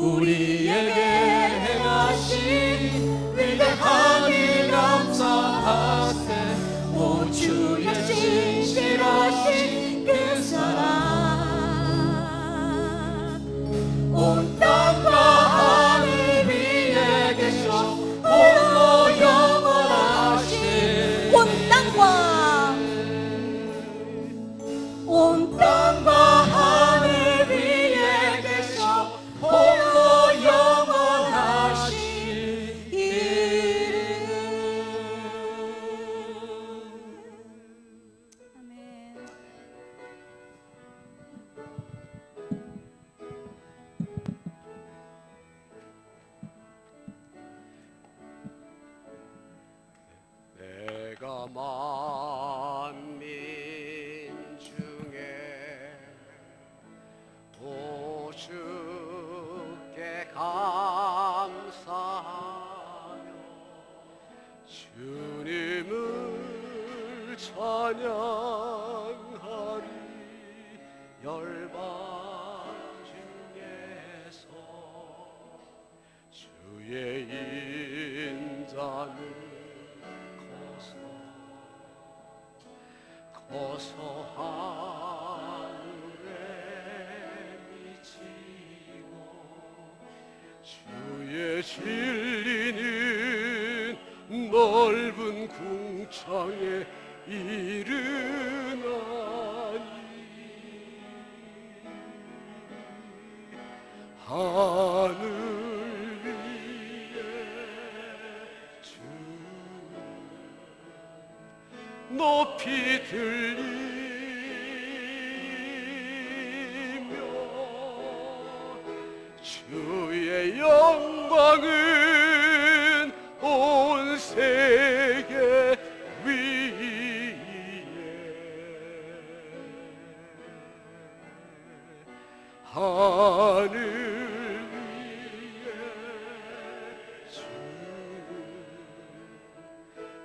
우리에게 행하신 위대한 일 감사하세. 오 주의 진실하신 그 사랑 온 땅과 하늘 위에 계셔 홀로 영원하신 온 땅과 하늘 위에 계셔 홀로 영원하신 이름. 아멘. 내가 만민 중에 오 주께 감사하며 주님을 찬양하리. 열방 중에서 주의 인자는 거서 하늘에 미치고 주의 진리는 넓은 궁창에 이르나니 하늘 위에 주 높이 들리며 주의 영광은 온 세계 위에 하늘 위에 주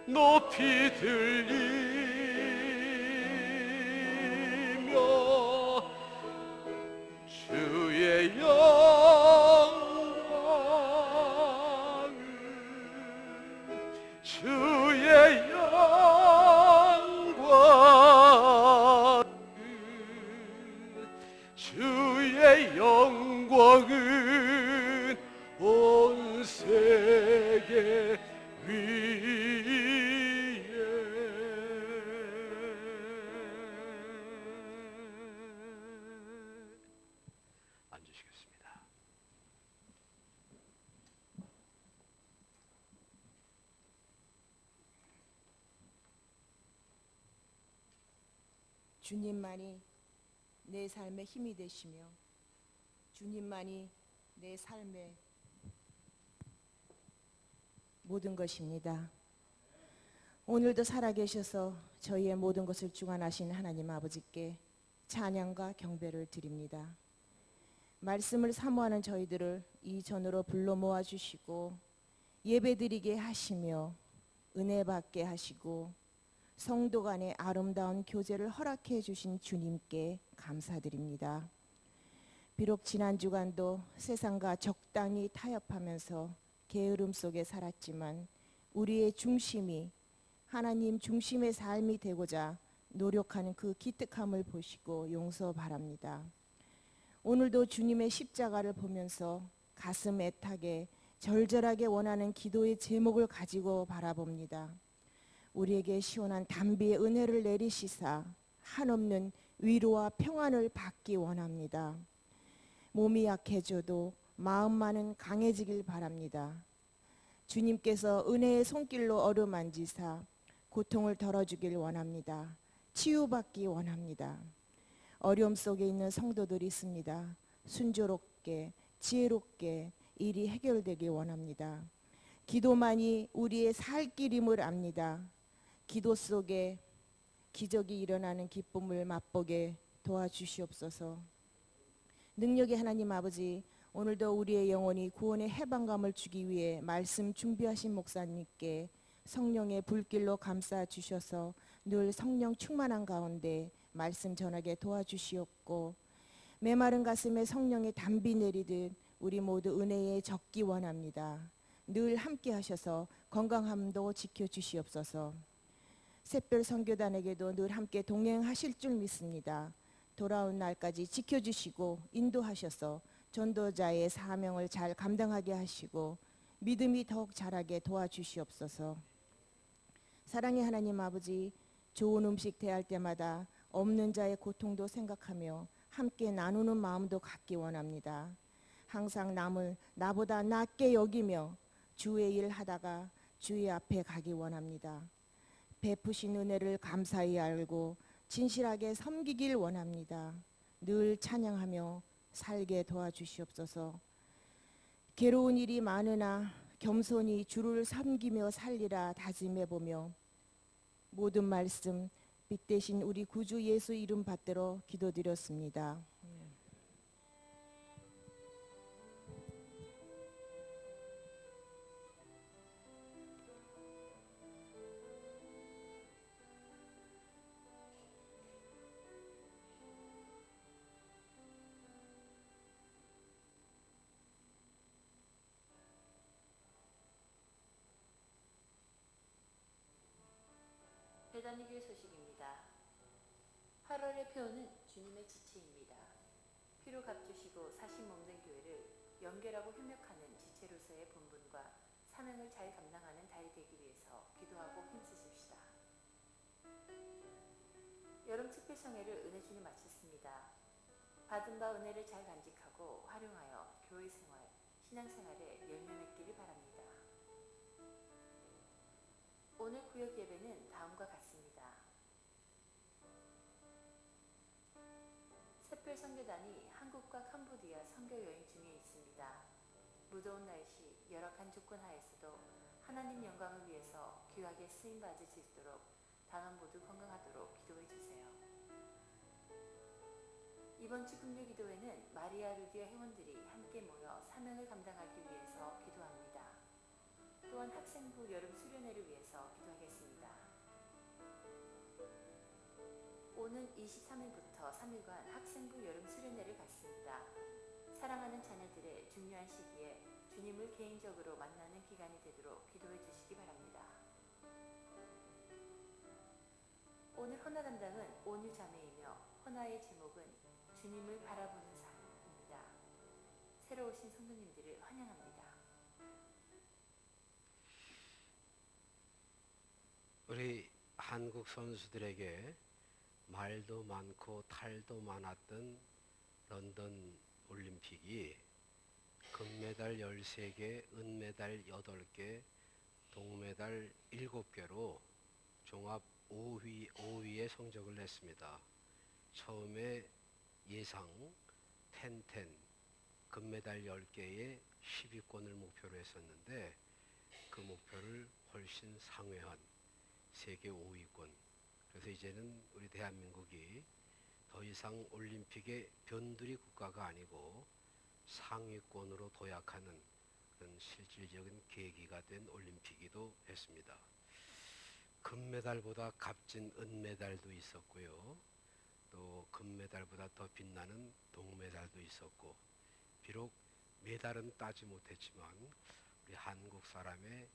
높이 들리며 주의 영광을 주의 영광은 온 세계 위에 앉으시겠습니다. 주님만이 내 삶의 힘이 되시며 주님만이 내 삶의 모든 것입니다. 오늘도 살아계셔서 저희의 모든 것을 주관하신 하나님 아버지께 찬양과 경배를 드립니다. 말씀을 사모하는 저희들을 이 전으로 불러 모아주시고 예배드리게 하시며 은혜 받게 하시고 성도 간의 아름다운 교제를 허락해 주신 주님께 감사드립니다. 비록 지난 주간도 세상과 적당히 타협하면서 게으름 속에 살았지만 우리의 중심이 하나님 중심의 삶이 되고자 노력하는 그 기특함을 보시고 용서 바랍니다. 오늘도 주님의 십자가를 보면서 가슴 애타게 절절하게 원하는 기도의 제목을 가지고 바라봅니다. 우리에게 시원한 담비의 은혜를 내리시사 한없는 위로와 평안을 받기 원합니다. 몸이 약해져도 마음만은 강해지길 바랍니다. 주님께서 은혜의 손길로 어루만지사 고통을 덜어주길 원합니다. 치유받기 원합니다. 어려움 속에 있는 성도들이 있습니다. 순조롭게 지혜롭게 일이 해결되길 원합니다. 기도만이 우리의 살 길임을 압니다. 기도 속에 기적이 일어나는 기쁨을 맛보게 도와주시옵소서. 능력의 하나님 아버지, 오늘도 우리의 영혼이 구원의 해방감을 주기 위해 말씀 준비하신 목사님께 성령의 불길로 감싸 주셔서 늘 성령 충만한 가운데 말씀 전하게 도와주시옵고, 메마른 가슴에 성령의 담비 내리듯 우리 모두 은혜에 적기 원합니다. 늘 함께 하셔서 건강함도 지켜주시옵소서. 샛별 선교단에게도 늘 함께 동행하실 줄 믿습니다. 돌아온 날까지 지켜주시고 인도하셔서 전도자의 사명을 잘 감당하게 하시고 믿음이 더욱 자라게 도와주시옵소서. 사랑의 하나님 아버지, 좋은 음식 대할 때마다 없는 자의 고통도 생각하며 함께 나누는 마음도 갖기 원합니다. 항상 남을 나보다 낫게 여기며 주의 일 하다가 주의 앞에 가기 원합니다. 베푸신 은혜를 감사히 알고 진실하게 섬기길 원합니다. 늘 찬양하며 살게 도와주시옵소서. 괴로운 일이 많으나 겸손히 주를 섬기며 살리라 다짐해보며 모든 말씀 빛 대신 우리 구주 예수 이름 받들어 기도드렸습니다. 배단위교회 소식입니다. 8월의 표어는 주님의 지체입니다. 피로 값주시고 사심 없는 교회를 연결하고 협력하는 지체로서의 본분과 사명을 잘 감당하는 달이 되기 위해서 기도하고 힘쓰십시다. 여름 특별성회를 은혜주님 마쳤습니다. 받은 바 은혜를 잘 간직하고 활용하여 교회 생활, 신앙생활에 열매 맺기를 바랍니다. 오늘 구역 예배는 다음과 같습니다. 샛별 선교단이 한국과 캄보디아 선교 여행 중에 있습니다. 무더운 날씨, 열악한 조건 하에서도 하나님 영광을 위해서 귀하게 쓰임 받을 수 있도록 단원 모두 건강하도록 기도해 주세요. 이번 주 금요 기도회는 마리아 루디아 회원들이 함께 모여 사명을 감당하기 위해서 기도합니다. 또한 학생부 여름 수련회를 위해서 기도하겠습니다. 오는 23일부터 3일간 학생부 여름 수련회를 갖습니다. 사랑하는 자녀들의 중요한 시기에 주님을 개인적으로 만나는 기간이 되도록 기도해 주시기 바랍니다. 오늘 헌화 담당은 온유 자매이며 헌화의 제목은 주님을 바라보는 삶입니다. 새로 오신 성도님들을 환영합니다. 우리 한국 선수들에게 말도 많고 탈도 많았던 런던 올림픽이 금메달 13개, 은메달 8개, 동메달 7개로 종합 5위의 성적을 냈습니다. 처음에 예상 10-10 금메달 10개에 10위권을 목표로 했었는데 그 목표를 훨씬 상회한 세계 5위권. 그래서 이제는 우리 대한민국이 더 이상 올림픽의 변두리 국가가 아니고 상위권으로 도약하는 그런 실질적인 계기가 된 올림픽이기도 했습니다. 금메달보다 값진 은메달도 있었고요. 또 금메달보다 더 빛나는 동메달도 있었고, 비록 메달은 따지 못했지만 우리 한국 사람의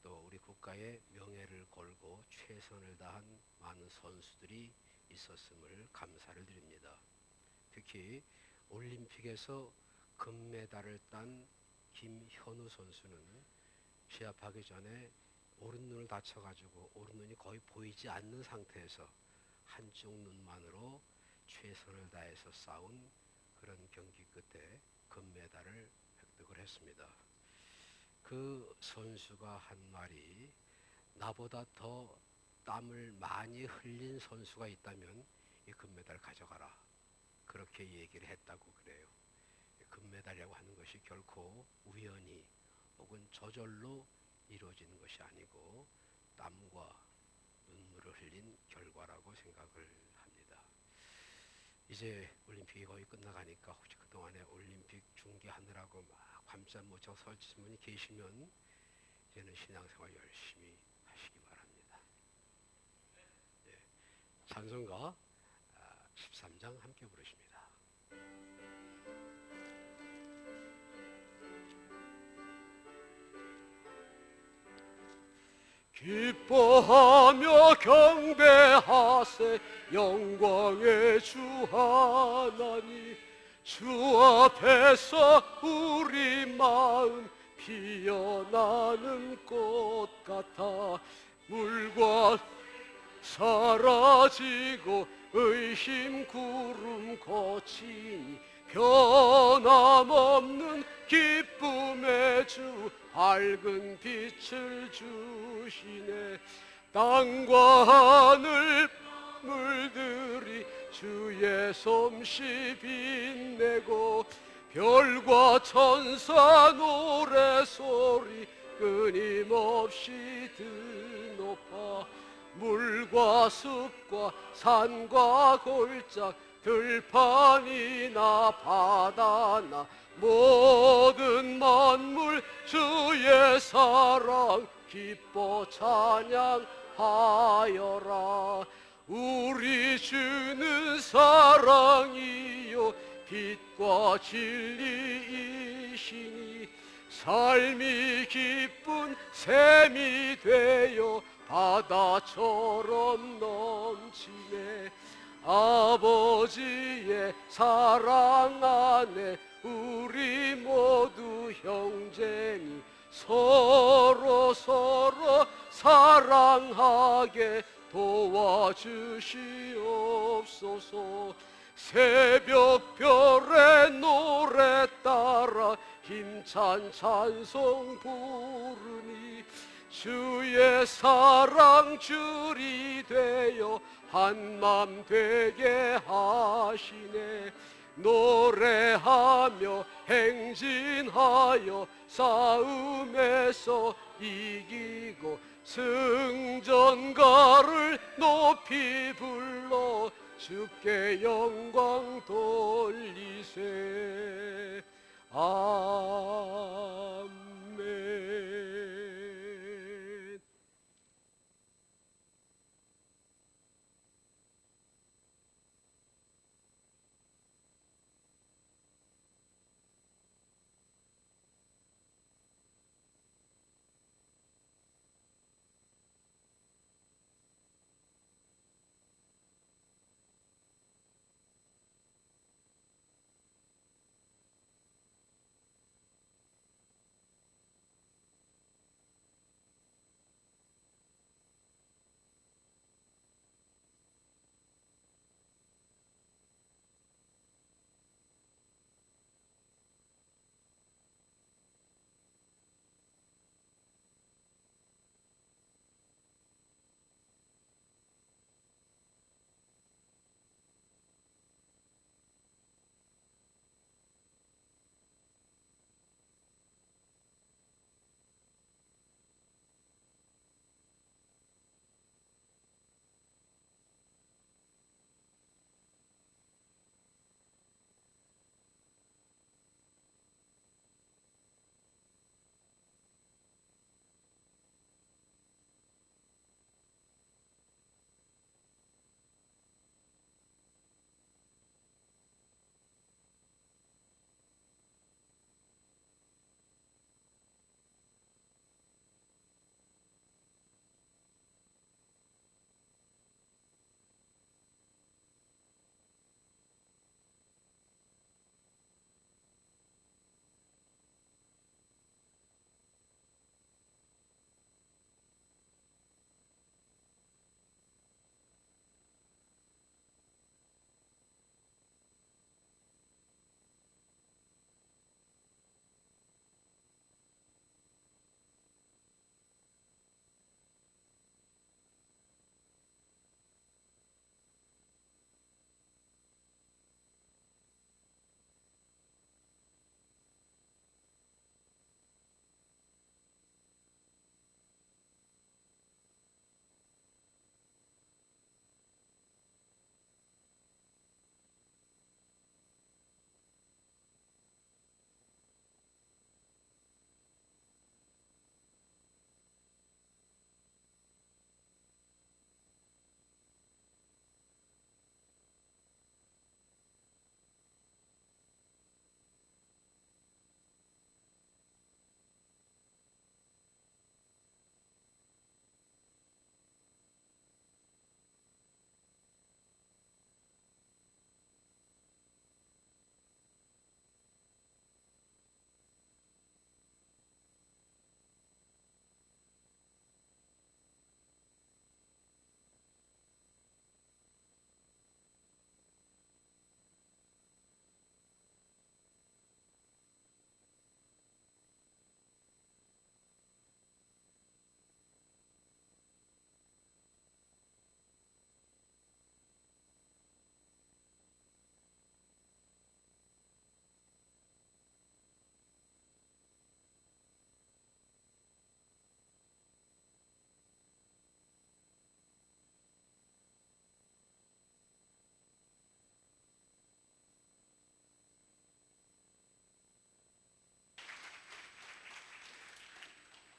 또 우리 국가의 명예를 걸고 최선을 다한 많은 선수들이 있었음을 감사를 드립니다. 특히 올림픽에서 금메달을 딴 김현우 선수는 시합하기 전에 오른눈을 다쳐가지고 오른눈이 거의 보이지 않는 상태에서 한쪽 눈만으로 최선을 다해서 싸운 그런 경기 끝에 금메달을 획득을 했습니다. 그 선수가 한 말이, 나보다 더 땀을 많이 흘린 선수가 있다면 이 금메달 가져가라, 그렇게 얘기를 했다고 그래요. 금메달이라고 하는 것이 결코 우연히 혹은 저절로 이루어지는 것이 아니고 땀과 눈물을 흘린 결과라고 생각을 합니다. 이제 올림픽이 거의 끝나가니까 혹시 그동안에 올림픽 중계하느라고 막 밤잠 못 자고 설치신 분이 계시면 이제는 신앙생활 열심히 하시기 바랍니다. 예, 찬송가 13장 함께 부르십니다. 기뻐하며 경배하세 영광의 주 하나님. 주 앞에서 우리 마음 피어나는 꽃 같아 물과 사라지고 의심 구름 거치니 변함없는 기쁨의 주 밝은 빛을 주시네. 땅과 하늘 물들이 주의 솜씨 빛내고 별과 천사 노래소리 끊임없이 드높아 물과 숲과 산과 골짝 들판이나 바다나 모든 만물 주의 사랑 기뻐 찬양하여라. 우리 주는 사랑이요 빛과 진리이시니 삶이 기쁜 샘이 되어 바다처럼 넘치네. 아버지의 사랑 안에 우리 모두 형제니 서로 사랑하게 도와주시옵소서. 새벽별의 노래 따라 힘찬 찬송 부르니 주의 사랑 줄이 되어 한맘 되게 하시네. 노래하며 행진하여 싸움에서 이기고 승전가를 높이 불러 주께 영광 돌리세. 아멘.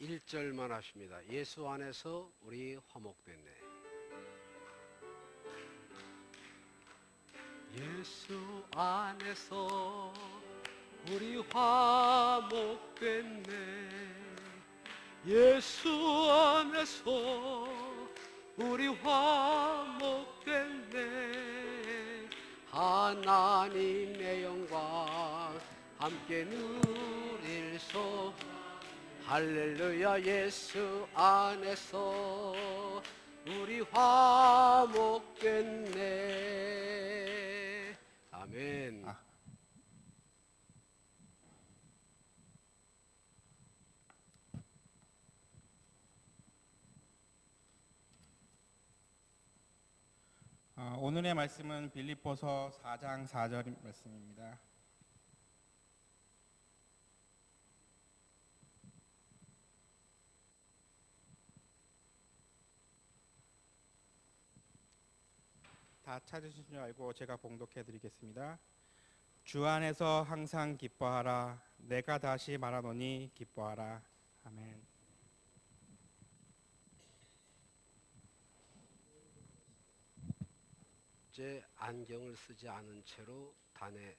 1절만 하십니다. 예수 안에서 우리 화목됐네. 예수 안에서 우리 화목됐네. 예수 안에서 우리 화목됐네. 하나님의 영광 함께 누릴소. 할렐루야. 예수 안에서 우리 화목됐네. 아멘. 오늘의 말씀은 빌립보서 4장 4절 말씀입니다. 다 찾으신 줄 알고 제가 봉독해 드리겠습니다. 주 안에서 항상 기뻐하라. 내가 다시 말하노니 기뻐하라. 아멘. 제 안경을 쓰지 않은 채로 단에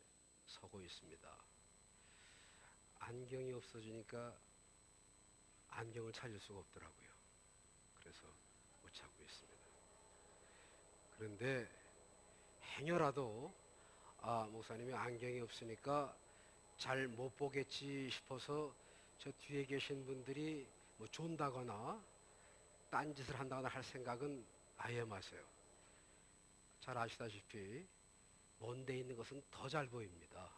서고 있습니다. 안경이 없어지니까 안경을 찾을 수가 없더라고요. 그래서 못 찾고 있습니다. 그런데 행여라도 목사님이 안경이 없으니까 잘 못 보겠지 싶어서 저 뒤에 계신 분들이 뭐 존다거나 딴짓을 한다거나 할 생각은 아예 마세요. 잘 아시다시피 먼데 있는 것은 더 잘 보입니다.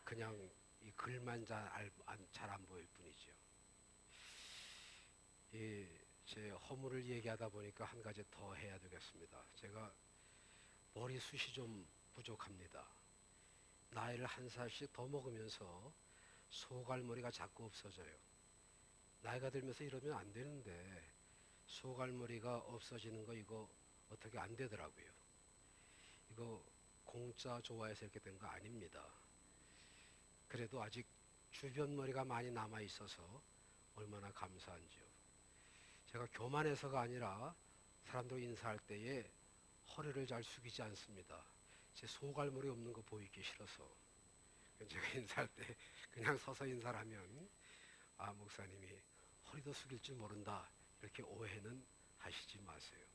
그냥 이 글만 잘 안 보일 뿐이죠. 제 허물을 얘기하다 보니까 한 가지 더 해야 되겠습니다. 제가 머리숱이 좀 부족합니다. 나이를 한 살씩 더 먹으면서 소갈머리가 자꾸 없어져요. 나이가 들면서 이러면 안 되는데 소갈머리가 없어지는 거 이거 어떻게 안 되더라고요. 이거 공짜 좋아해서 이렇게 된 거 아닙니다. 그래도 아직 주변 머리가 많이 남아 있어서 얼마나 감사한지요. 제가 교만해서가 아니라 사람들 인사할 때에 허리를 잘 숙이지 않습니다. 제 소갈머리 없는 거 보이기 싫어서. 제가 인사할 때 그냥 서서 인사를 하면 목사님이 허리도 숙일 줄 모른다 이렇게 오해는 하시지 마세요.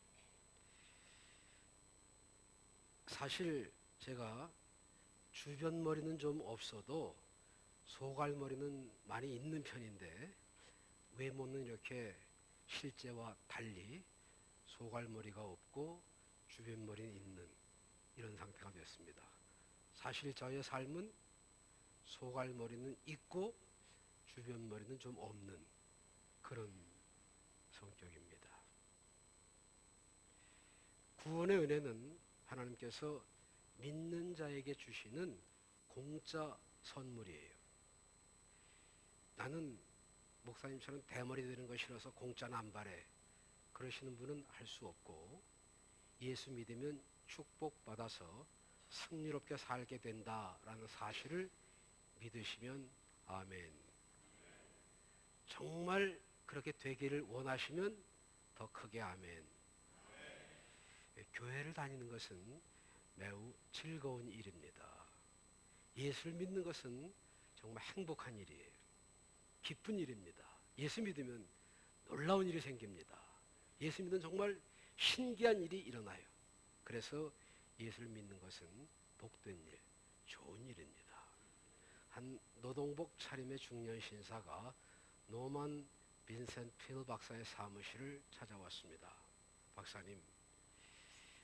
사실 제가 주변 머리는 좀 없어도 소갈머리는 많이 있는 편인데 외모는 이렇게 실제와 달리 소갈머리가 없고 주변 머리는 있는 이런 상태가 됐습니다. 사실 저의 삶은 소갈머리는 있고 주변 머리는 좀 없는 그런 성격입니다. 구원의 은혜는 하나님께서 믿는 자에게 주시는 공짜 선물이에요. 나는 목사님처럼 대머리 되는 거 싫어서 공짜는 안 바래. 그러시는 분은 할 수 없고 예수 믿으면 축복받아서 승리롭게 살게 된다라는 사실을 믿으시면 아멘. 정말 그렇게 되기를 원하시면 더 크게 아멘. 교회를 다니는 것은 매우 즐거운 일입니다. 예수를 믿는 것은 정말 행복한 일이에요. 기쁜 일입니다. 예수 믿으면 놀라운 일이 생깁니다. 예수 믿으면 정말 신기한 일이 일어나요. 그래서 예수를 믿는 것은 복된 일, 좋은 일입니다. 한 노동복 차림의 중년 신사가 노만 빈센트 필 박사의 사무실을 찾아왔습니다. 박사님,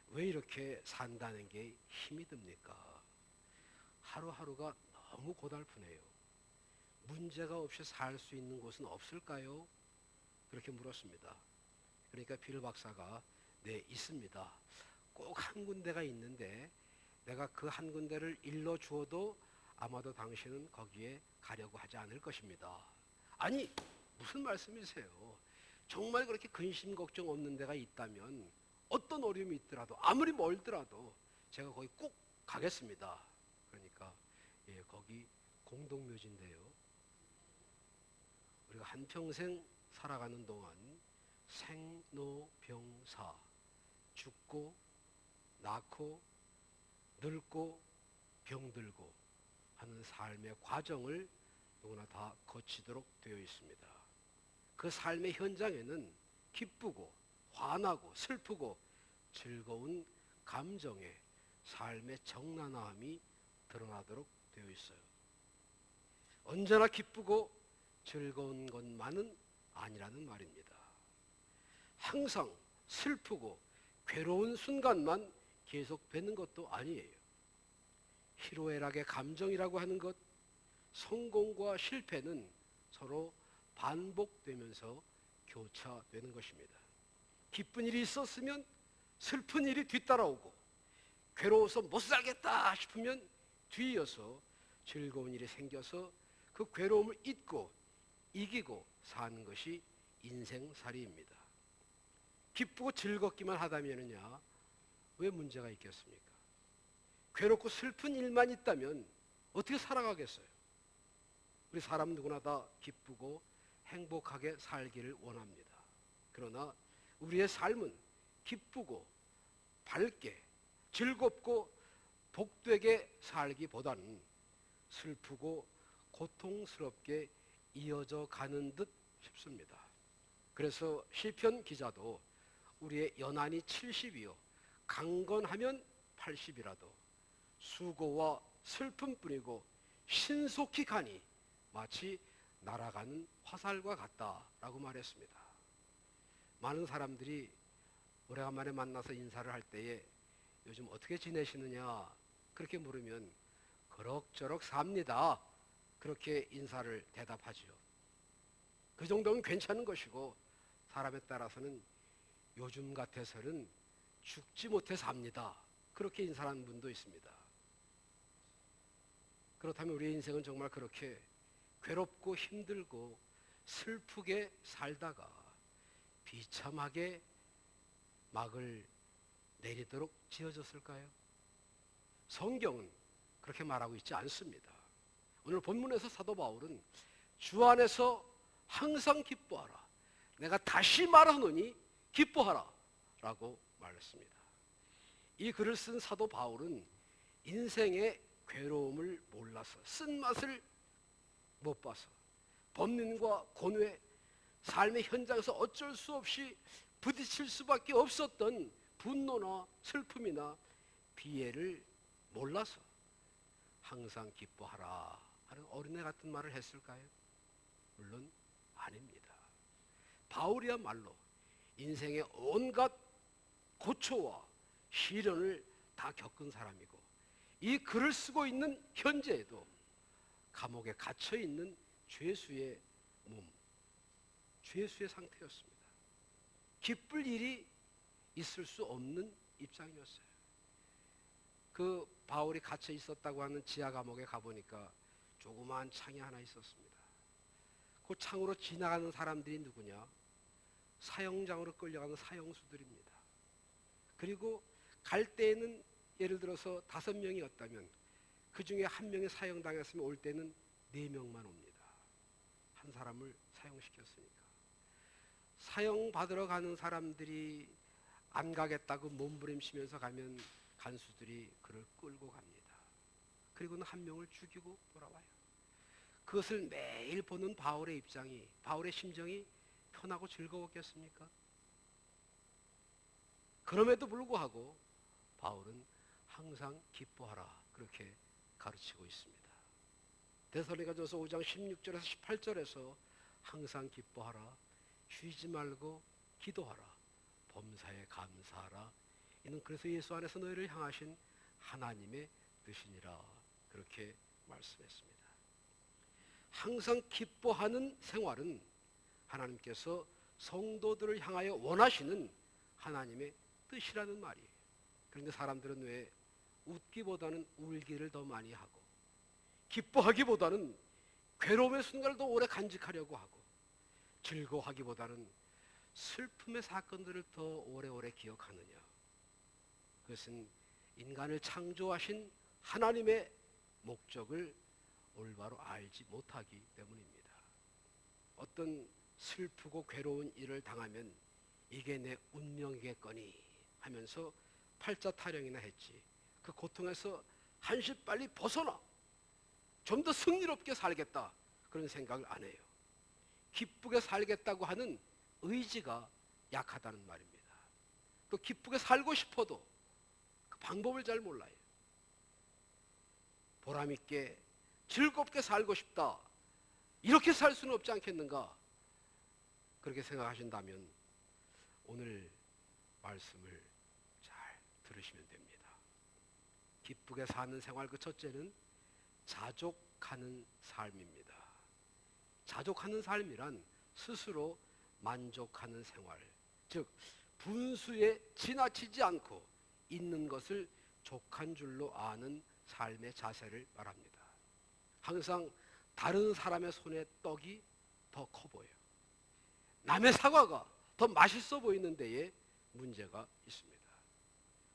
왜 이렇게 산다는 게 힘이 듭니까? 하루하루가 너무 고달프네요. 문제가 없이 살 수 있는 곳은 없을까요? 그렇게 물었습니다. 그러니까 필 박사가 네, 있습니다. 꼭 한 군데가 있는데 내가 그 한 군데를 일러 주어도 아마도 당신은 거기에 가려고 하지 않을 것입니다. 아니, 무슨 말씀이세요? 정말 그렇게 근심 걱정 없는 데가 있다면 어떤 어려움이 있더라도 아무리 멀더라도 제가 거기 꼭 가겠습니다. 그러니까 거기 공동묘지인데요. 우리가 한평생 살아가는 동안 생로병사, 죽고 낳고 늙고 병들고 하는 삶의 과정을 누구나 다 거치도록 되어 있습니다. 그 삶의 현장에는 기쁘고 화나고 슬프고 즐거운 감정의 삶의 적나라함이 드러나도록 되어 있어요. 언제나 기쁘고 즐거운 것만은 아니라는 말입니다. 항상 슬프고 괴로운 순간만 계속되는 것도 아니에요. 희로애락의 감정이라고 하는 것, 성공과 실패는 서로 반복되면서 교차되는 것입니다. 기쁜 일이 있었으면 슬픈 일이 뒤따라오고, 괴로워서 못 살겠다 싶으면 뒤이어서 즐거운 일이 생겨서 그 괴로움을 잊고 이기고 사는 것이 인생살이입니다. 기쁘고 즐겁기만 하다면야 왜 문제가 있겠습니까? 괴롭고 슬픈 일만 있다면 어떻게 살아가겠어요? 우리 사람 누구나 다 기쁘고 행복하게 살기를 원합니다. 그러나 우리의 삶은 기쁘고 밝게 즐겁고 복되게 살기보다는 슬프고 고통스럽게 이어져 가는 듯 싶습니다. 그래서 시편 기자도 우리의 연한이 70이요 강건하면 80이라도 수고와 슬픔뿐이고 신속히 가니 마치 날아가는 화살과 같다라고 말했습니다. 많은 사람들이 오래간만에 만나서 인사를 할 때에 요즘 어떻게 지내시느냐 그렇게 물으면 그럭저럭 삽니다. 그렇게 인사를 대답하지요. 그 정도면 괜찮은 것이고 사람에 따라서는 요즘 같아서는 죽지 못해 삽니다. 그렇게 인사하는 분도 있습니다. 그렇다면 우리의 인생은 정말 그렇게 괴롭고 힘들고 슬프게 살다가 비참하게 막을 내리도록 지어졌을까요? 성경은 그렇게 말하고 있지 않습니다. 오늘 본문에서 사도 바울은 주 안에서 항상 기뻐하라. 내가 다시 말하노니 기뻐하라 라고 말했습니다. 이 글을 쓴 사도 바울은 인생의 괴로움을 몰라서 쓴맛을 못 봐서 범민과 고뇌, 삶의 현장에서 어쩔 수 없이 부딪힐 수밖에 없었던 분노나 슬픔이나 비애를 몰라서 항상 기뻐하라 하는 어린애 같은 말을 했을까요? 물론 아닙니다. 바울이야말로 인생의 온갖 고초와 시련을 다 겪은 사람이고 이 글을 쓰고 있는 현재에도 감옥에 갇혀있는 죄수의 몸, 죄수의 상태였습니다. 기쁠 일이 있을 수 없는 입장이었어요. 그 바울이 갇혀 있었다고 하는 지하 감옥에 가보니까 조그마한 창이 하나 있었습니다. 그 창으로 지나가는 사람들이 누구냐? 사형장으로 끌려가는 사형수들입니다. 그리고 갈 때에는 예를 들어서 5명이었다면 그 중에 1명이 사형당했으면 올 때는 4명만 옵니다. 한 사람을 사형시켰으니까. 사형받으러 가는 사람들이 안 가겠다고 몸부림치면서 가면 간수들이 그를 끌고 갑니다. 그리고는 1명을 죽이고 돌아와요. 그것을 매일 보는 바울의 심정이 편하고 즐거웠겠습니까? 그럼에도 불구하고 바울은 항상 기뻐하라 그렇게 가르치고 있습니다. 데살로니가전서 5장 16절에서 18절에서 항상 기뻐하라, 쉬지 말고 기도하라, 범사에 감사하라. 이는 그래서 예수 안에서 너희를 향하신 하나님의 뜻이니라 그렇게 말씀했습니다. 항상 기뻐하는 생활은 하나님께서 성도들을 향하여 원하시는 하나님의 뜻이라는 말이에요. 그런데 사람들은 왜 웃기보다는 울기를 더 많이 하고 기뻐하기보다는 괴로움의 순간을 더 오래 간직하려고 하고 즐거워하기보다는 슬픔의 사건들을 더 오래오래 기억하느냐? 그것은 인간을 창조하신 하나님의 목적을 올바로 알지 못하기 때문입니다. 어떤 슬프고 괴로운 일을 당하면 이게 내 운명이겠거니 하면서 팔자 타령이나 했지. 그 고통에서 한시 빨리 벗어나 좀 더 승리롭게 살겠다 그런 생각을 안 해요. 기쁘게 살겠다고 하는 의지가 약하다는 말입니다. 또 기쁘게 살고 싶어도 그 방법을 잘 몰라요. 보람있게 즐겁게 살고 싶다, 이렇게 살 수는 없지 않겠는가, 그렇게 생각하신다면 오늘 말씀을 잘 들으시면 됩니다. 기쁘게 사는 생활, 그 첫째는 자족하는 삶입니다. 자족하는 삶이란 스스로 만족하는 생활, 즉 분수에 지나치지 않고 있는 것을 족한 줄로 아는 삶의 자세를 말합니다. 항상 다른 사람의 손에 떡이 더 커 보여요. 남의 사과가 더 맛있어 보이는 데에 문제가 있습니다.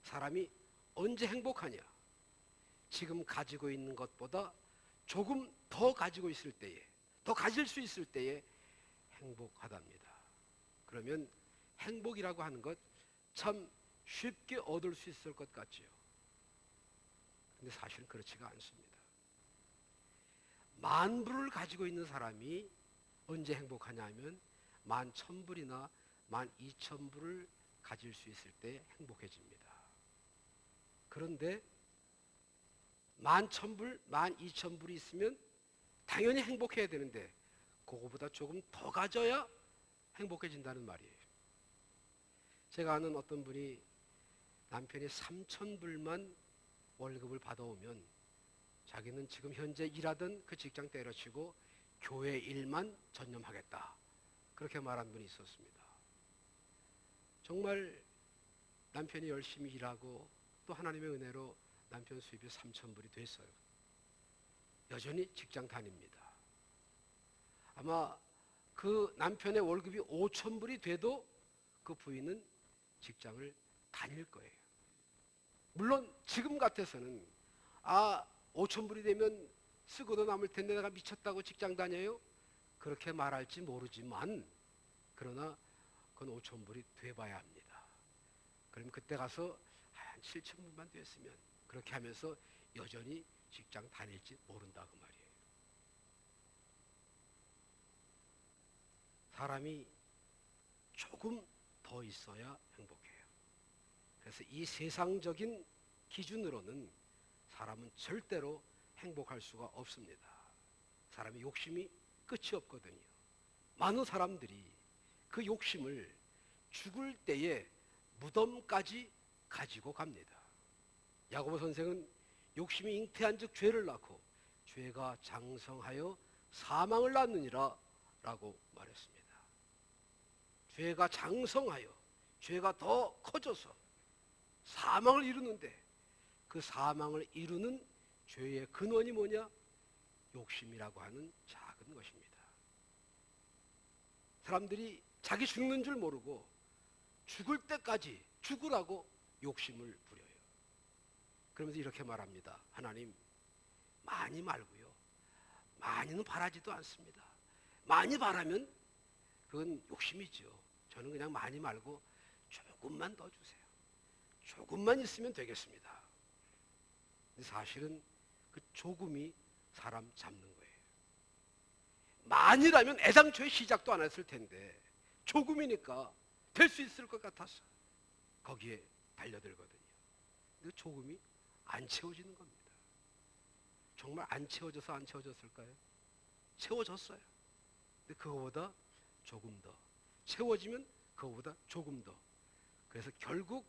사람이 언제 행복하냐? 지금 가지고 있는 것보다 조금 더 가지고 있을 때에, 더 가질 수 있을 때에 행복하답니다. 그러면 행복이라고 하는 것 참 쉽게 얻을 수 있을 것 같지요. 근데 사실은 그렇지가 않습니다. 만 불을 가지고 있는 사람이 언제 행복하냐 하면 11,000불이나 12,000불을 가질 수 있을 때 행복해집니다. 그런데 11,000불, 12,000불이 있으면 당연히 행복해야 되는데 그거보다 조금 더 가져야 행복해진다는 말이에요. 제가 아는 어떤 분이 남편이 3,000불만 월급을 받아오면 자기는 지금 현재 일하던 그 직장 때려치고 교회 일만 전념하겠다, 그렇게 말한 분이 있었습니다. 정말 남편이 열심히 일하고 또 하나님의 은혜로 남편 수입이 3,000불이 됐어요. 여전히 직장 다닙니다. 아마 그 남편의 월급이 5,000불이 돼도 그 부인은 직장을 다닐 거예요. 물론 지금 같아서는 5,000불이 되면 쓰고도 남을 텐데 내가 미쳤다고 직장 다녀요? 그렇게 말할지 모르지만, 그러나 그건 5,000불이 돼봐야 합니다. 그럼 그때 가서 한 7,000불만 됐으면, 그렇게 하면서 여전히 직장 다닐지 모른다 그 말이에요. 사람이 조금 더 있어야 행복해요. 그래서 이 세상적인 기준으로는 사람은 절대로 행복할 수가 없습니다. 사람의 욕심이 끝이 없거든요. 많은 사람들이 그 욕심을 죽을 때에 무덤까지 가지고 갑니다. 야고보 선생은 욕심이 잉태한 즉 죄를 낳고 죄가 장성하여 사망을 낳느니라 라고 말했습니다. 죄가 장성하여 죄가 더 커져서 사망을 이루는데, 그 사망을 이루는 죄의 근원이 뭐냐? 욕심이라고 하는 작은 것입니다. 사람들이 자기 죽는 줄 모르고 죽을 때까지 죽으라고 욕심을 부려요. 그러면서 이렇게 말합니다. 하나님, 많이 말고요, 많이는 바라지도 않습니다. 많이 바라면 그건 욕심이죠. 저는 그냥 많이 말고 조금만 더 주세요. 조금만 있으면 되겠습니다. 근데 사실은 그 조금이 사람 잡는 거예요. 많이라면 애당초에 시작도 안 했을 텐데 조금이니까 될 수 있을 것 같아서 거기에 달려들거든요. 근데 조금이 안 채워지는 겁니다. 정말 안 채워져서 안 채워졌을까요? 채워졌어요. 근데 그거보다 조금 더 채워지면 그거보다 조금 더, 그래서 결국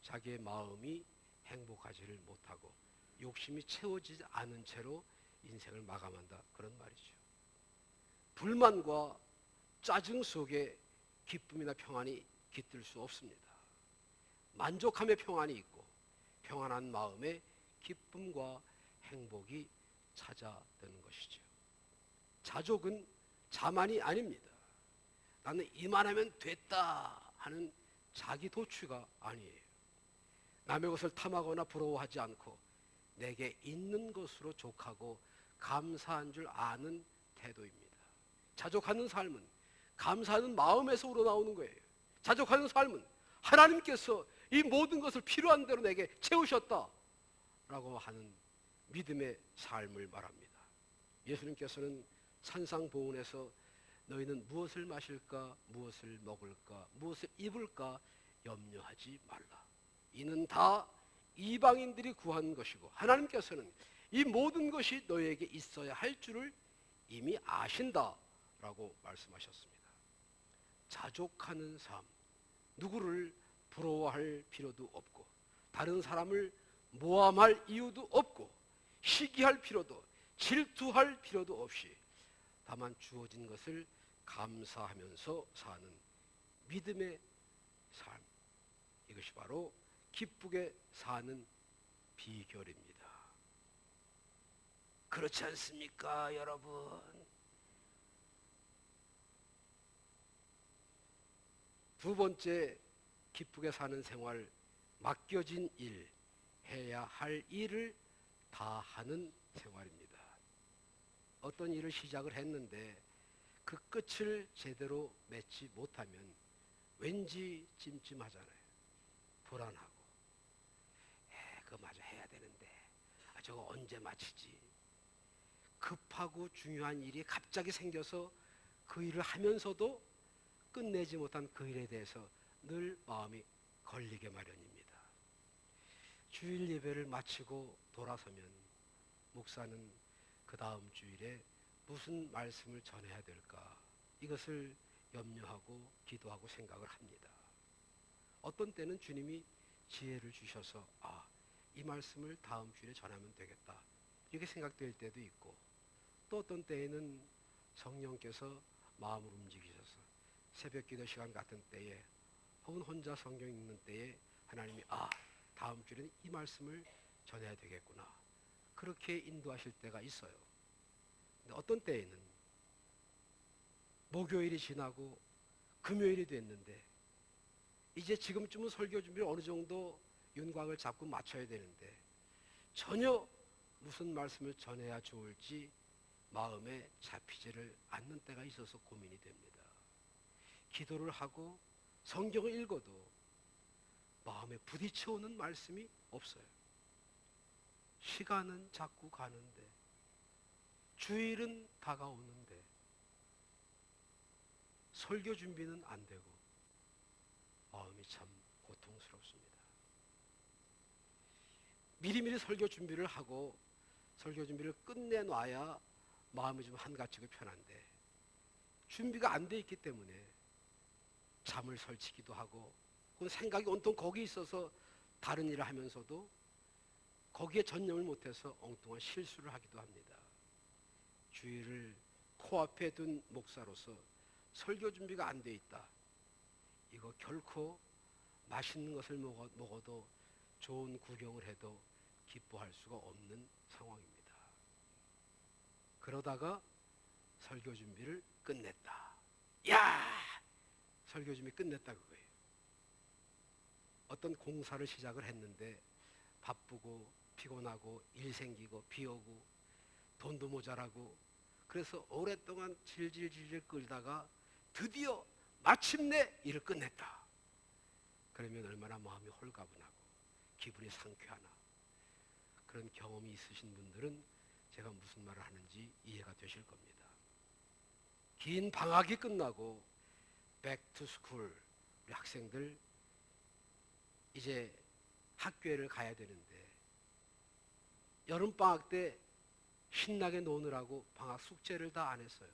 자기의 마음이 행복하지를 못하고 욕심이 채워지지 않은 채로 인생을 마감한다, 그런 말이죠. 불만과 짜증 속에 기쁨이나 평안이 깃들 수 없습니다. 만족함의 평안이 있고 평안한 마음에 기쁨과 행복이 찾아드는 것이죠. 자족은 자만이 아닙니다. 나는 이만하면 됐다 하는 자기 도취가 아니에요. 남의 것을 탐하거나 부러워하지 않고 내게 있는 것으로 족하고 감사한 줄 아는 태도입니다. 자족하는 삶은 감사하는 마음에서 우러나오는 거예요. 자족하는 삶은 하나님께서 이 모든 것을 필요한 대로 내게 채우셨다 라고 하는 믿음의 삶을 말합니다. 예수님께서는 산상보훈에서 너희는 무엇을 마실까, 무엇을 먹을까, 무엇을 입을까 염려하지 말라. 이는 다 이방인들이 구한 것이고 하나님께서는 이 모든 것이 너희에게 있어야 할 줄을 이미 아신다라고 말씀하셨습니다. 자족하는 삶, 누구를 부러워할 필요도 없고 다른 사람을 모함할 이유도 없고 시기할 필요도 질투할 필요도 없이 다만 주어진 것을 감사하면서 사는 믿음의 삶, 이것이 바로 기쁘게 사는 비결입니다. 그렇지 않습니까, 여러분? 두 번째, 기쁘게 사는 생활, 맡겨진 일, 해야 할 일을 다 하는 생활입니다. 어떤 일을 시작을 했는데 그 끝을 제대로 맺지 못하면 왠지 찜찜하잖아요. 불안하고, 그거 마저 해야 되는데 저거 언제 마치지? 급하고 중요한 일이 갑자기 생겨서 그 일을 하면서도 끝내지 못한 그 일에 대해서 늘 마음이 걸리게 마련입니다. 주일 예배를 마치고 돌아서면 목사는 그 다음 주일에 무슨 말씀을 전해야 될까? 이것을 염려하고 기도하고 생각을 합니다. 어떤 때는 주님이 지혜를 주셔서 이 말씀을 다음 주일에 전하면 되겠다 이렇게 생각될 때도 있고, 또 어떤 때에는 성령께서 마음을 움직이셔서 새벽 기도 시간 같은 때에 혹은 혼자 성경 읽는 때에 하나님이 다음 주에는 이 말씀을 전해야 되겠구나 그렇게 인도하실 때가 있어요. 근데 어떤 때에는 목요일이 지나고 금요일이 됐는데 이제 지금쯤은 설교 준비를 어느 정도 윤곽을 잡고 맞춰야 되는데 전혀 무슨 말씀을 전해야 좋을지 마음에 잡히지를 않는 때가 있어서 고민이 됩니다. 기도를 하고 성경을 읽어도 마음에 부딪혀오는 말씀이 없어요. 시간은 자꾸 가는데 주일은 다가오는데 설교 준비는 안 되고 마음이 참 고통스럽습니다. 미리미리 설교 준비를 하고 설교 준비를 끝내놔야 마음이 좀 한가지고 편한데 준비가 안 돼 있기 때문에 잠을 설치기도 하고 생각이 온통 거기 있어서 다른 일을 하면서도 거기에 전념을 못해서 엉뚱한 실수를 하기도 합니다. 주일을 코앞에 둔 목사로서 설교 준비가 안 돼 있다. 이거 결코 맛있는 것을 먹어도 좋은 구경을 해도 기뻐할 수가 없는 상황입니다. 그러다가 설교 준비를 끝냈다. 설교 준비 끝냈다 그거예요. 어떤 공사를 시작을 했는데 바쁘고 피곤하고 일 생기고 비 오고 돈도 모자라고 그래서 오랫동안 질질질질 끌다가 드디어 마침내 일을 끝냈다. 그러면 얼마나 마음이 홀가분하고 기분이 상쾌하나. 그런 경험이 있으신 분들은 제가 무슨 말을 하는지 이해가 되실 겁니다. 긴 방학이 끝나고 백투스쿨 우리 학생들 이제 학교를 가야 되는데 여름방학 때 신나게 노느라고 방학 숙제를 다 안 했어요.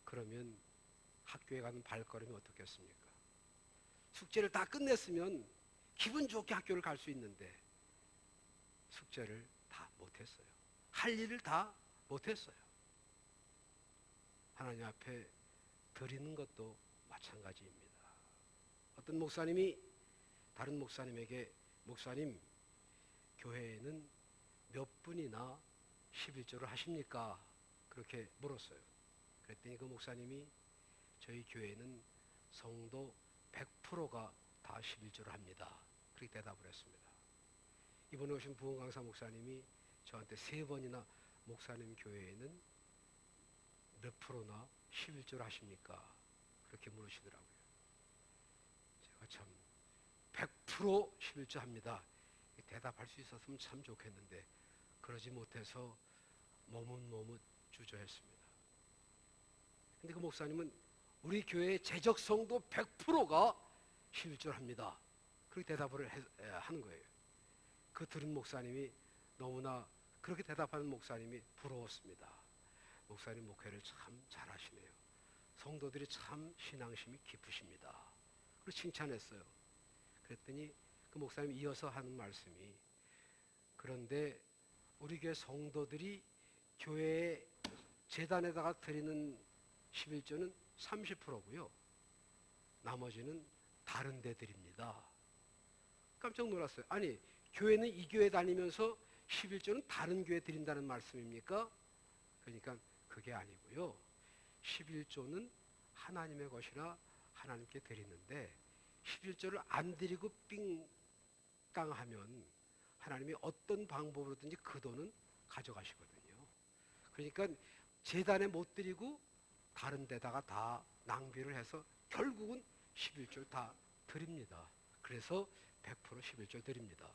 그러면 학교에 가는 발걸음이 어떻겠습니까? 숙제를 다 끝냈으면 기분 좋게 학교를 갈 수 있는데 숙제를 다 못했어요. 할 일을 다 못했어요. 하나님 앞에 드리는 것도 마찬가지입니다. 어떤 목사님이 다른 목사님에게 목사님 교회에는 몇 분이나 11조를 하십니까? 그렇게 물었어요. 그랬더니 그 목사님이 저희 교회는 성도 100%가 다 11조를 합니다. 그렇게 대답을 했습니다. 이번에 오신 부흥강사 목사님이 저한테 3번이나 목사님 교회에는 몇 프로나 11조를 하십니까? 그렇게 물으시더라고요. 제가 참 100% 11조 합니다. 대답할 수 있었으면 참 좋겠는데 그러지 못해서 머뭇머뭇 주저했습니다. 근데 그 목사님은 우리 교회의 재적성도 100%가 11조를 합니다. 그렇게 대답을 하는 거예요. 그 들은 목사님이 너무나 그렇게 대답하는 목사님이 부러웠습니다. 목사님 목회를 참 잘하시네요. 성도들이 참 신앙심이 깊으십니다. 그리고 칭찬했어요. 그랬더니 그 목사님이 이어서 하는 말씀이 그런데 우리 교회 성도들이 교회 재단에다가 드리는 11조는 30%고요. 나머지는 다른 데 드립니다. 깜짝 놀랐어요. 아니 교회는 이 교회 다니면서 11조는 다른 교회 드린다는 말씀입니까? 그러니까 그게 아니고요. 11조는 하나님의 것이라 하나님께 드리는데 11조를 안 드리고 삥땅하면 하나님이 어떤 방법으로든지 그 돈은 가져가시거든요. 그러니까 재단에 못 드리고 다른 데다가 다 낭비를 해서 결국은 11조를 다 드립니다. 그래서 100% 11조 드립니다.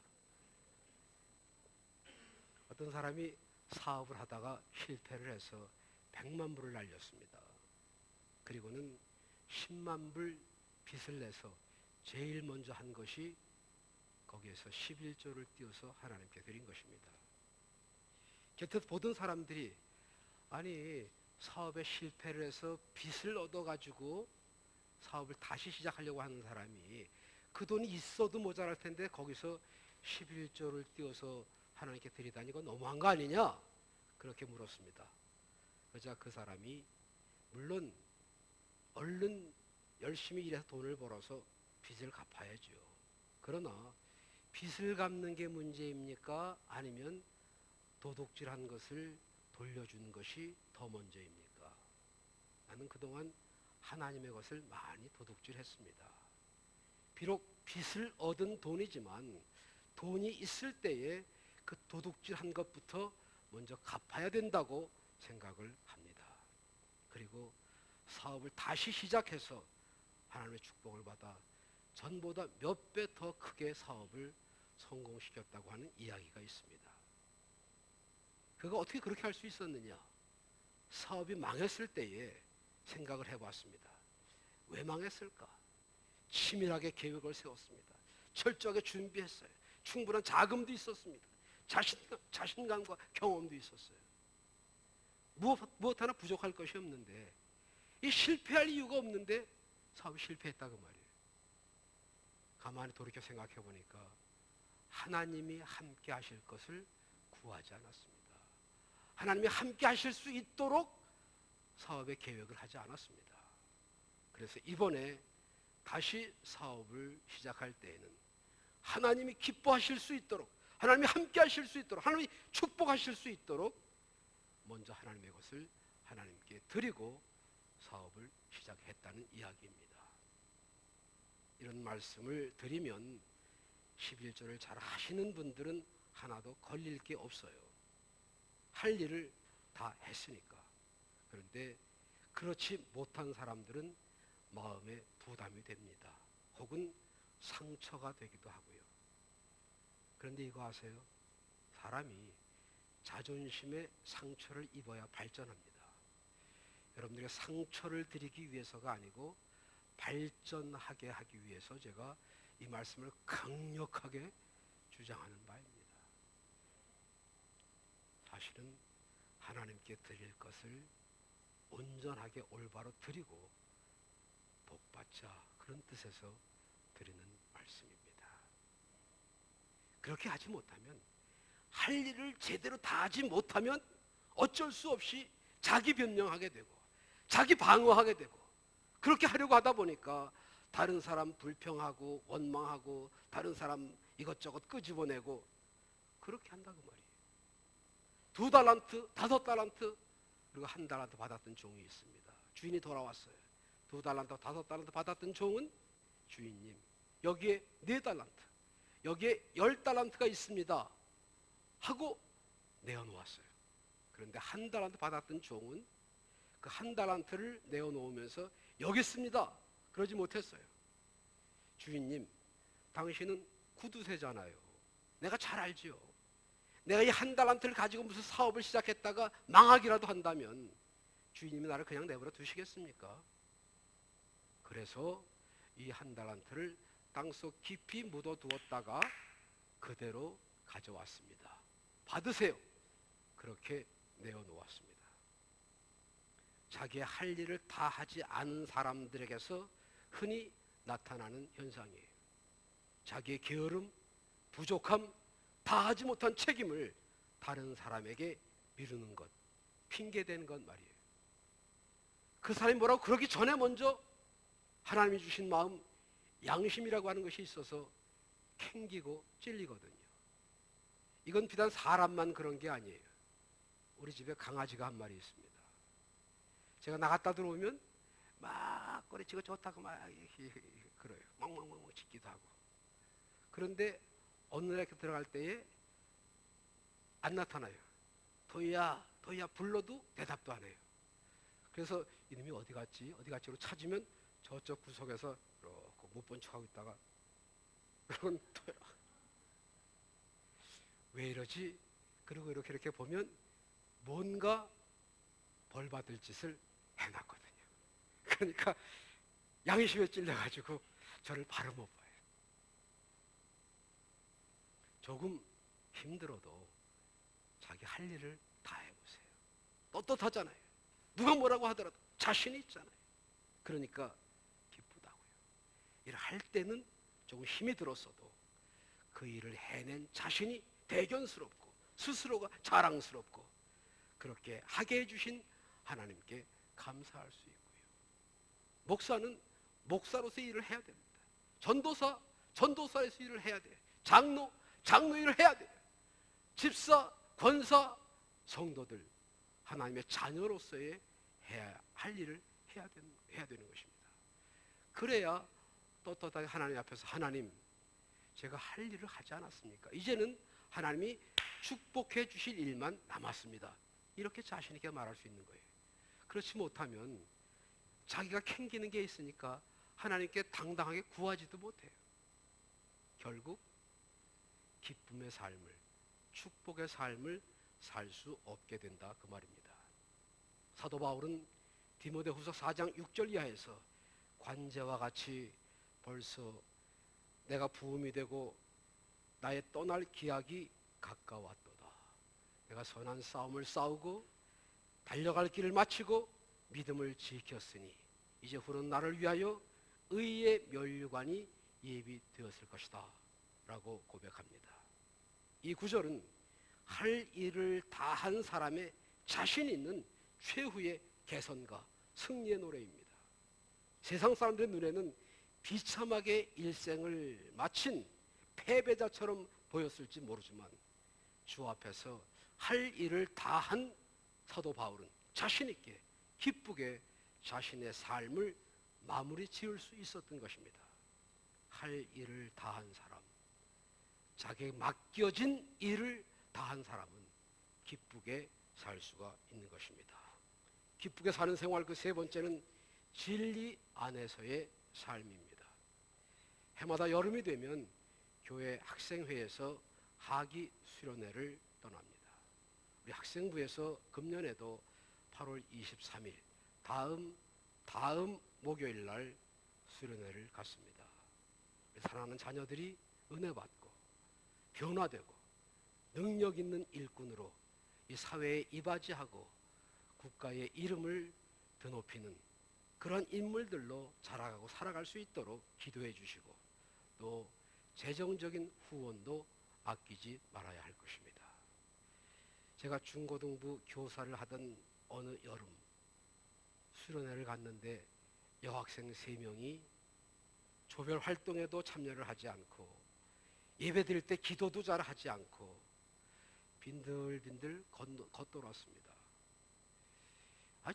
어떤 사람이 사업을 하다가 실패를 해서 100만 불을 날렸습니다. 그리고는 10만 불 빚을 내서 제일 먼저 한 것이 거기에서 11조를 띄워서 하나님께 드린 것입니다. 곁에서 보던 사람들이 아니 사업에 실패를 해서 빚을 얻어가지고 사업을 다시 시작하려고 하는 사람이 그 돈이 있어도 모자랄 텐데 거기서 11조를 띄워서 하나님께 드리다니 이거 너무한 거 아니냐? 그렇게 물었습니다. 그러자 그 사람이 물론 얼른 열심히 일해서 돈을 벌어서 빚을 갚아야죠. 그러나 빚을 갚는 게 문제입니까? 아니면 도둑질한 것을 돌려주는 것이 더 먼저입니까? 나는 그동안 하나님의 것을 많이 도둑질했습니다. 비록 빚을 얻은 돈이지만 돈이 있을 때에 그 도둑질한 것부터 먼저 갚아야 된다고 생각을 합니다. 그리고 사업을 다시 시작해서 하나님의 축복을 받아 전보다 몇 배 더 크게 사업을 성공시켰다고 하는 이야기가 있습니다. 그가 어떻게 그렇게 할 수 있었느냐? 사업이 망했을 때에 생각을 해봤습니다. 왜 망했을까? 치밀하게 계획을 세웠습니다. 철저하게 준비했어요. 충분한 자금도 있었습니다. 자신감과 경험도 있었어요. 무엇 하나 부족할 것이 없는데 이 실패할 이유가 없는데 사업이 실패했다고 말이에요. 가만히 돌이켜 생각해 보니까 하나님이 함께 하실 것을 구하지 않았습니다. 하나님이 함께 하실 수 있도록 사업의 계획을 하지 않았습니다. 그래서 이번에 다시 사업을 시작할 때에는 하나님이 기뻐하실 수 있도록, 하나님이 함께 하실 수 있도록, 하나님이 축복하실 수 있도록 먼저 하나님의 것을 하나님께 드리고 사업을 시작했다는 이야기입니다. 이런 말씀을 드리면 11조를 잘 하시는 분들은 하나도 걸릴 게 없어요. 할 일을 다 했으니까. 그런데 그렇지 못한 사람들은 마음에 부담이 됩니다. 혹은 상처가 되기도 하고요. 그런데 이거 아세요? 사람이 자존심에 상처를 입어야 발전합니다. 여러분들에게 상처를 드리기 위해서가 아니고 발전하게 하기 위해서 제가 이 말씀을 강력하게 주장하는 바입니다. 사실은 하나님께 드릴 것을 온전하게 올바로 드리고 복받자 그런 뜻에서 드리는 말씀입니다. 그렇게 하지 못하면 할 일을 제대로 다 하지 못하면 어쩔 수 없이 자기 변명하게 되고 자기 방어하게 되고 그렇게 하려고 하다 보니까 다른 사람 불평하고 원망하고 다른 사람 이것저것 끄집어내고 그렇게 한다고 말이에요. 2달란트, 5달란트 그리고 1달란트 받았던 종이 있습니다. 주인이 돌아왔어요. 2달란트, 5달란트 받았던 종은 주인님 여기에 4달란트 여기에 10달란트가 있습니다 하고 내어놓았어요. 그런데 1달란트 받았던 종은 그 한 달란트를 내어놓으면서 여기 있습니다. 그러지 못했어요. 주인님, 당신은 구두쇠잖아요. 내가 잘 알지요. 내가 이 한 달란트를 가지고 무슨 사업을 시작했다가 망하기라도 한다면 주인님이 나를 그냥 내버려 두시겠습니까? 그래서 이 한 달란트를 땅속 깊이 묻어두었다가 그대로 가져왔습니다. 받으세요. 그렇게 내어놓았습니다. 자기의 할 일을 다 하지 않은 사람들에게서 흔히 나타나는 현상이에요. 자기의 게으름, 부족함, 다 하지 못한 책임을 다른 사람에게 미루는 것, 핑계대는 것 말이에요. 그 사람이 뭐라고 그러기 전에 먼저 하나님이 주신 마음, 양심이라고 하는 것이 있어서 캥기고 찔리거든요. 이건 비단 사람만 그런 게 아니에요. 우리 집에 강아지가 한 마리 있습니다. 제가 나갔다 들어오면 막 꼬리치고 좋다고 막 그래요. 멍멍멍멍 짖기도 하고. 그런데 어느 날 이렇게 들어갈 때에 안 나타나요. 도희야, 도희야 불러도 대답도 안 해요. 그래서 이놈이 어디 갔지로 찾으면 저쪽 구석에서 이렇게 못 본 척하고 있다가 그러곤 또 왜 이러지? 그리고 이렇게 보면 뭔가 벌 받을 짓을 해놨거든요. 그러니까 양심에 찔려가지고 저를 바로 못 봐요. 조금 힘들어도 자기 할 일을 다 해보세요. 떳떳하잖아요. 누가 뭐라고 하더라도 자신이 있잖아요. 그러니까 기쁘다고요. 일을 할 때는 조금 힘이 들었어도 그 일을 해낸 자신이 대견스럽고 스스로가 자랑스럽고 그렇게 하게 해주신 하나님께 감사할 수 있고요. 목사는 목사로서 일을 해야 됩니다. 전도사에서 일을 해야 돼요. 장로 일을 해야 돼요. 집사, 권사, 성도들 하나님의 자녀로서의 해야 할 일을 해야 되는 것입니다. 그래야 떳떳하게 하나님 앞에서 하나님, 제가 할 일을 하지 않았습니까? 이제는 하나님이 축복해 주실 일만 남았습니다. 이렇게 자신 있게 말할 수 있는 거예요. 그렇지 못하면 자기가 캥기는 게 있으니까 하나님께 당당하게 구하지도 못해요. 결국 기쁨의 삶을, 축복의 삶을 살 수 없게 된다 그 말입니다. 사도 바울은 디모데후서 4장 6절 이하에서 관제와 같이 벌써 내가 부음이 되고 나의 떠날 기약이 가까웠도다. 내가 선한 싸움을 싸우고 달려갈 길을 마치고 믿음을 지켰으니 이제 후는 나를 위하여 의의 면류관이 예비되었을 것이다 라고 고백합니다. 이 구절은 할 일을 다 한 사람의 자신 있는 최후의 개선과 승리의 노래입니다. 세상 사람들의 눈에는 비참하게 일생을 마친 패배자처럼 보였을지 모르지만 주 앞에서 할 일을 다 한 사도 바울은 자신 있게 기쁘게 자신의 삶을 마무리 지을 수 있었던 것입니다. 할 일을 다 한 사람, 자기에게 맡겨진 일을 다 한 사람은 기쁘게 살 수가 있는 것입니다. 기쁘게 사는 생활 그 세 번째는 진리 안에서의 삶입니다. 해마다 여름이 되면 교회 학생회에서 하기 수련회를 떠납니다. 우리 학생부에서 금년에도 8월 23일 다음 목요일 날 수련회를 갔습니다. 사랑하는 자녀들이 은혜 받고 변화되고 능력 있는 일꾼으로 이 사회에 이바지하고 국가의 이름을 드높이는 그런 인물들로 자라가고 살아갈 수 있도록 기도해 주시고 또 재정적인 후원도 아끼지 말아야 할 것입니다. 제가 중고등부 교사를 하던 어느 여름 수련회를 갔는데 여학생 3명이 조별 활동에도 참여를 하지 않고 예배 드릴 때 기도도 잘 하지 않고 빈들빈들 겉돌았습니다.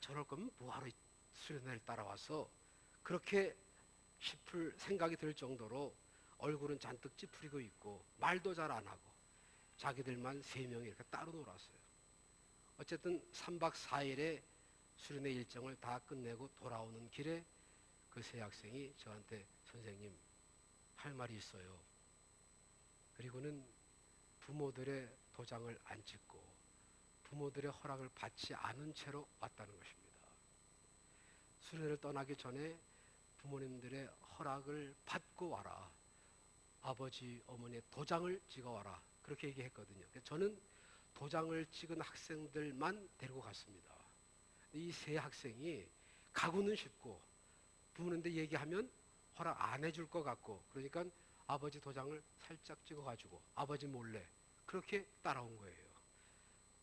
저럴 거면 뭐하러 수련회를 따라와서 그렇게 싶을 생각이 들 정도로 얼굴은 잔뜩 찌푸리고 있고 말도 잘 안 하고 자기들만 3명이 이렇게 따로 놀았어요. 어쨌든 3박 4일의 수련회 일정을 다 끝내고 돌아오는 길에 그 세 학생이 저한테 선생님 할 말이 있어요. 그리고는 부모들의 도장을 안 찍고 부모들의 허락을 받지 않은 채로 왔다는 것입니다. 수련회를 떠나기 전에 부모님들의 허락을 받고 와라. 아버지, 어머니의 도장을 찍어와라. 그렇게 얘기했거든요. 저는 도장을 찍은 학생들만 데리고 갔습니다. 이 세 학생이 가고는 싶고 부모님들 얘기하면 허락 안 해줄 것 같고 그러니까 아버지 도장을 살짝 찍어가지고 아버지 몰래 그렇게 따라온 거예요.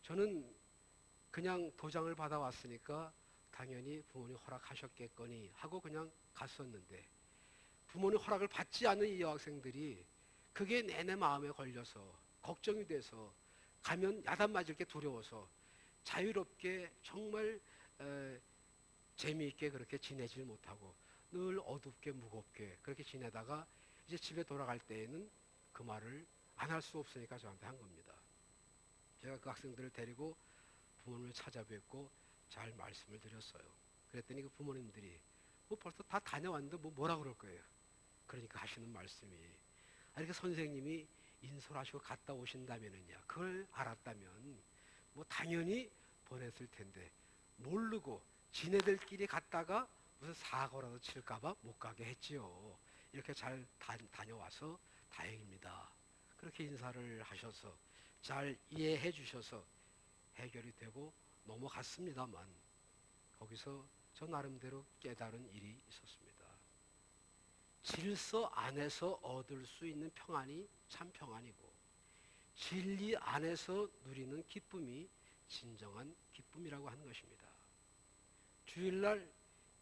저는 그냥 도장을 받아왔으니까 당연히 부모님 허락하셨겠거니 하고 그냥 갔었는데 부모님 허락을 받지 않은 이 여학생들이 그게 내내 마음에 걸려서 걱정이 돼서 가면 야단 맞을 게 두려워서 자유롭게 정말 재미있게 그렇게 지내질 못하고 늘 어둡게 무겁게 그렇게 지내다가 이제 집에 돌아갈 때에는 그 말을 안 할 수 없으니까 저한테 한 겁니다. 제가 그 학생들을 데리고 부모님을 찾아뵙고 잘 말씀을 드렸어요. 그랬더니 그 부모님들이 뭐 벌써 다 다녀왔는데 뭐라 그럴 거예요. 그러니까 하시는 말씀이 이렇게 선생님이 인솔하시고 갔다 오신다면은야 그걸 알았다면 뭐 당연히 보냈을 텐데 모르고 지네들끼리 갔다가 무슨 사고라도 칠까봐 못 가게 했지요. 이렇게 잘 다녀와서 다행입니다. 그렇게 인사를 하셔서 잘 이해해 주셔서 해결이 되고 넘어갔습니다만 거기서 저 나름대로 깨달은 일이 있었습니다. 질서 안에서 얻을 수 있는 평안이 참 평안이고 진리 안에서 누리는 기쁨이 진정한 기쁨이라고 하는 것입니다. 주일날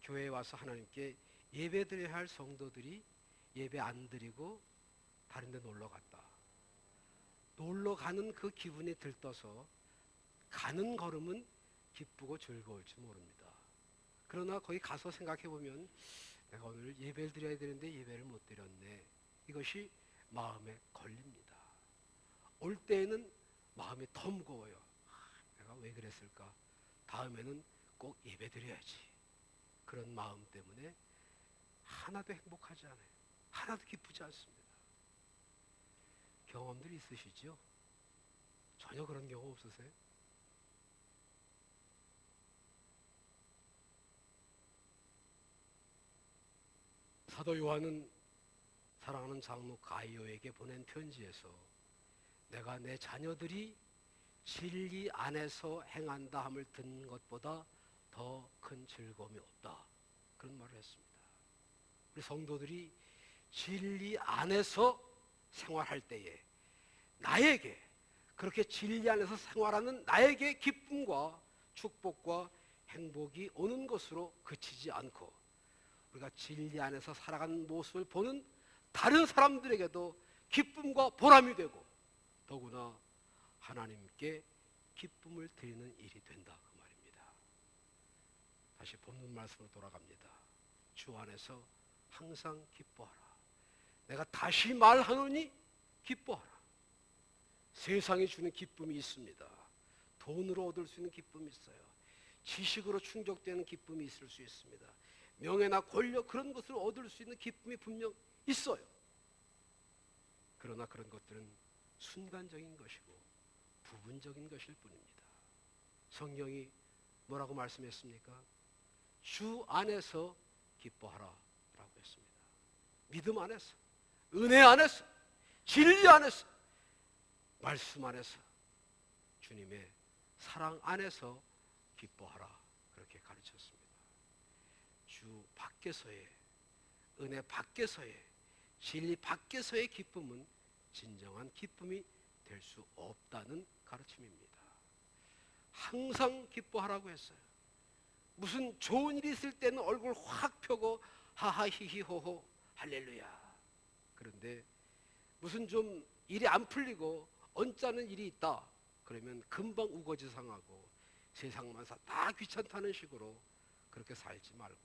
교회에 와서 하나님께 예배드려야 할 성도들이 예배 안 드리고 다른 데 놀러 갔다. 놀러 가는 그 기분이 들떠서 가는 걸음은 기쁘고 즐거울지 모릅니다. 그러나 거기 가서 생각해 보면 내가 오늘 예배를 드려야 되는데 예배를 못 드렸네. 이것이 마음에 걸립니다. 올 때에는 마음이 더 무거워요. 내가 왜 그랬을까? 다음에는 꼭 예배 드려야지. 그런 마음 때문에 하나도 행복하지 않아요. 하나도 기쁘지 않습니다. 경험들이 있으시죠? 전혀 그런 경험 없으세요? 사도 요한은 사랑하는 장로 가이오에게 보낸 편지에서 내가 내 자녀들이 진리 안에서 행한다 함을 듣는 것보다 더 큰 즐거움이 없다. 그런 말을 했습니다. 우리 성도들이 진리 안에서 생활할 때에 나에게 그렇게 진리 안에서 생활하는 나에게 기쁨과 축복과 행복이 오는 것으로 그치지 않고 우리가 진리 안에서 살아가는 모습을 보는 다른 사람들에게도 기쁨과 보람이 되고 더구나 하나님께 기쁨을 드리는 일이 된다 그 말입니다. 다시 본문 말씀으로 돌아갑니다. 주 안에서 항상 기뻐하라. 내가 다시 말하노니 기뻐하라. 세상이 주는 기쁨이 있습니다. 돈으로 얻을 수 있는 기쁨이 있어요. 지식으로 충족되는 기쁨이 있을 수 있습니다. 명예나 권력 그런 것을 얻을 수 있는 기쁨이 분명 있어요. 그러나 그런 것들은 순간적인 것이고 부분적인 것일 뿐입니다. 성경이 뭐라고 말씀했습니까? 주 안에서 기뻐하라 라고 했습니다. 믿음 안에서, 은혜 안에서, 진리 안에서, 말씀 안에서, 주님의 사랑 안에서 기뻐하라 그렇게 가르쳤습니다. 주 밖에서의, 은혜 밖에서의, 진리 밖에서의 기쁨은 진정한 기쁨이 될 수 없다는 가르침입니다. 항상 기뻐하라고 했어요. 무슨 좋은 일이 있을 때는 얼굴 확 펴고 하하히히호호 할렐루야. 그런데 무슨 좀 일이 안 풀리고 언짢은 일이 있다 그러면 금방 우거지상하고 세상만 다 귀찮다는 식으로 그렇게 살지 말고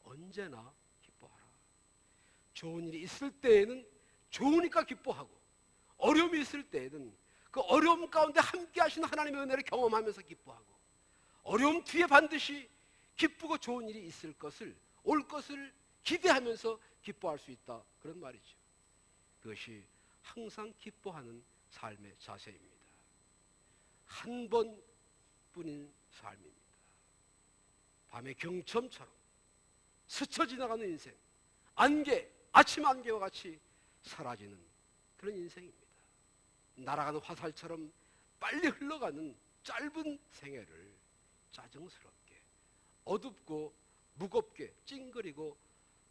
언제나 기뻐하라. 좋은 일이 있을 때에는 좋으니까 기뻐하고 어려움이 있을 때에는 그 어려움 가운데 함께 하시는 하나님의 은혜를 경험하면서 기뻐하고 어려움 뒤에 반드시 기쁘고 좋은 일이 있을 것을, 올 것을 기대하면서 기뻐할 수 있다, 그런 말이죠. 그것이 항상 기뻐하는 삶의 자세입니다. 한 번뿐인 삶입니다. 밤의 경첨처럼 스쳐 지나가는 인생, 안개, 아침 안개와 같이 사라지는 그런 인생입니다. 날아가는 화살처럼 빨리 흘러가는 짧은 생애를 짜증스럽게, 어둡고 무겁게 찡그리고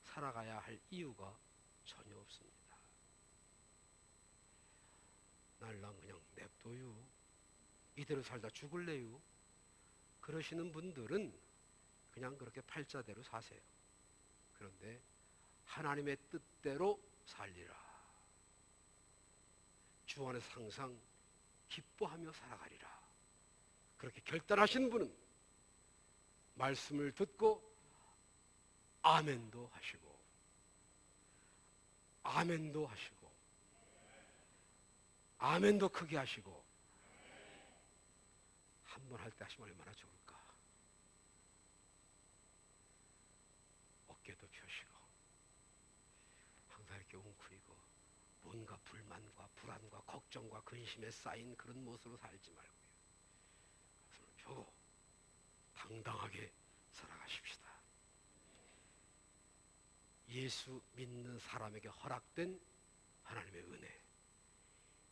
살아가야 할 이유가 전혀 없습니다. 날랑 그냥 냅둬요, 이대로 살다 죽을래요, 그러시는 분들은 그냥 그렇게 팔자대로 사세요. 그런데 하나님의 뜻대로 살리라, 주 안에서 항상 기뻐하며 살아가리라, 그렇게 결단하신 분은 말씀을 듣고 아멘도 하시고, 아멘도 하시고, 아멘도 크게 하시고, 한 번 할 때 하시면 얼마나 좋을까. 어깨도 펴시고, 항상 이렇게 웅크리고 뭔가 불만과 불안과 걱정과 근심에 쌓인 그런 모습으로 살지 말고요, 가슴을 펴고 당당하게 살아가십시다. 예수 믿는 사람에게 허락된 하나님의 은혜,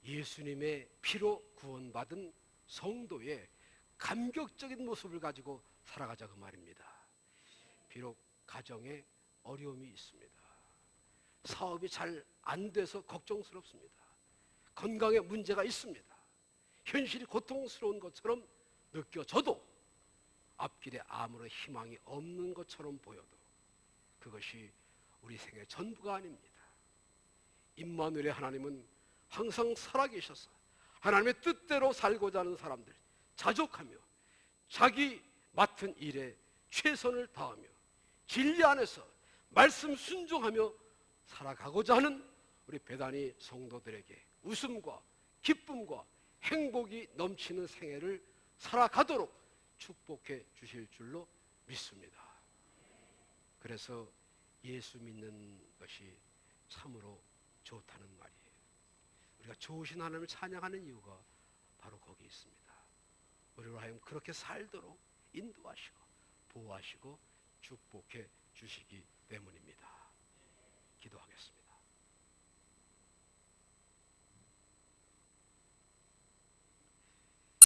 예수님의 피로 구원받은 성도의 감격적인 모습을 가지고 살아가자, 그 말입니다. 비록 가정에 어려움이 있습니다. 사업이 잘 안 돼서 걱정스럽습니다. 건강에 문제가 있습니다. 현실이 고통스러운 것처럼 느껴져도, 앞길에 아무런 희망이 없는 것처럼 보여도 그것이 우리 생의 전부가 아닙니다. 임마누엘의 하나님은 항상 살아계셔서 하나님의 뜻대로 살고자 하는 사람들, 자족하며 자기 맡은 일에 최선을 다하며 진리 안에서 말씀 순종하며 살아가고자 하는 우리 베다니 성도들에게 웃음과 기쁨과 행복이 넘치는 생애를 살아가도록 축복해 주실 줄로 믿습니다. 그래서 예수 믿는 것이 참으로 좋다는 말이에요. 우리가 좋으신 하나님을 찬양하는 이유가 바로 거기 있습니다. 우리로 하여금 그렇게 살도록 인도하시고 보호하시고 축복해 주시기 때문입니다. 기도하겠습니다.